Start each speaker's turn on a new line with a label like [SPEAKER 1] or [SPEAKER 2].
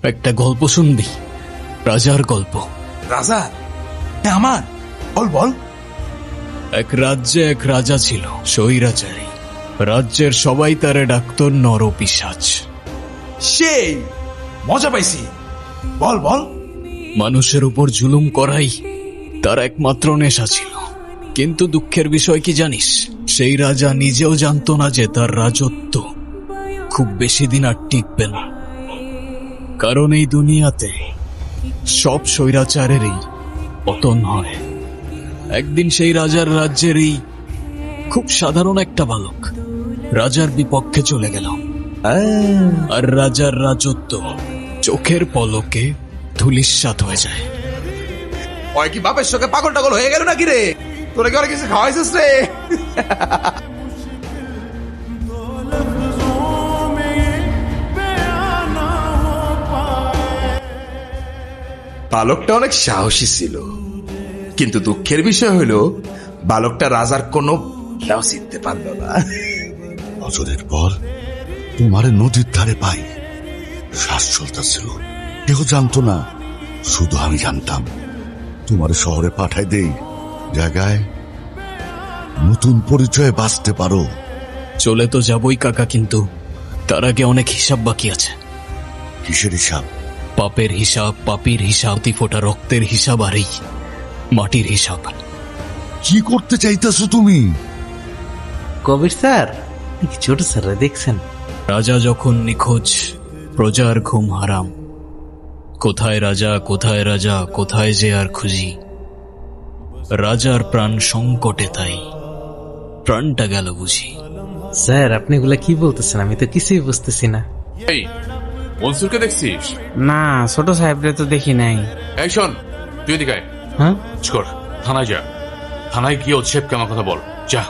[SPEAKER 1] একটা গল্প শুনবি? রাজার গল্প।
[SPEAKER 2] রাজা? আমার বল বল।
[SPEAKER 1] এক রাজ্যে এক রাজা ছিল, স্বৈরাচারী। রাজ্যের সবাই তারে ডাকতো নরপিশাচ।
[SPEAKER 2] সেই মজা পাইছি, বল বল।
[SPEAKER 1] মানুষের উপর জুলুম করাই তার একমাত্র নেশা ছিল। কিন্তু দুঃখের বিষয় কি জানিস? সেই রাজা নিজেও জানতো না যে তার রাজত্ব খুব বেশি দিন আর টিকবে না। কারণ এই দুনিয়াতে সব স্বৈরাচারেরই পতন হয়। একদিন সেই রাজার রাজ্যেরই খুব সাধারণ একটা বালক রাজার বিপক্ষে চলে গেল, আর রাজার রাজত্ব চোখের পলকে ধূলিসাৎ হয়ে যায়।
[SPEAKER 2] ওই কি বাপের সঙ্গে পাগল টাগল হয়ে গেল নাকি রে? তোরা কি অনেক কিছু খাওয়াইছিস রে? বালকটা অনেক সাহসী ছিল, কিন্তু দুঃখের বিষয় হলো বালকটা রাজার কোনো খেলাও চিনতে পারল না।
[SPEAKER 3] বছরের পর তোমার নদীর ধারে পাই, শ্বাস চলতেছিল, কেউ জানতো না, শুধু আমি জানতাম। তোমার শহরে পাঠাই দেই, জায়গায় নতুন পরিচয়ে বাঁচতে পারো।
[SPEAKER 1] চলে তো যাবই কাকা, কিন্তু তার আগে অনেক হিসাব বাকি আছে।
[SPEAKER 3] কিসের হিসাব?
[SPEAKER 1] পাপের হিসাব, পাপির হিসাব, ফোটা রক্তের হিসাব, আর এই মাটির হিসাব।
[SPEAKER 3] কি করতে চাইতেছো তুমি?
[SPEAKER 4] কবির স্যার, ছোট স্যাররা দেখছেন?
[SPEAKER 1] রাজা যখন নিখোঁজ, প্রজার ঘুম হারাম। কোথায় রাজা, কোথায় রাজা, কোথায় যে আর খুঁজি। রাজার প্রাণ সংকটে, তাই প্রাণটা গেল বুঝি।
[SPEAKER 4] স্যার, আপনি এগুলা কি বলতেছেন? আমি তো কিছুই বুঝতেছি না।
[SPEAKER 5] এই মনসুরকে দেখছিস?
[SPEAKER 4] না, ছোট সাহেবরে তো দেখি নাই।
[SPEAKER 5] এই শোন, তুই এদিকে আয়।
[SPEAKER 4] হ্যাঁ,
[SPEAKER 5] কর, থানায় যা। থানায় গিয়ে ওর সাহেবকে আমার কথা বল, যা।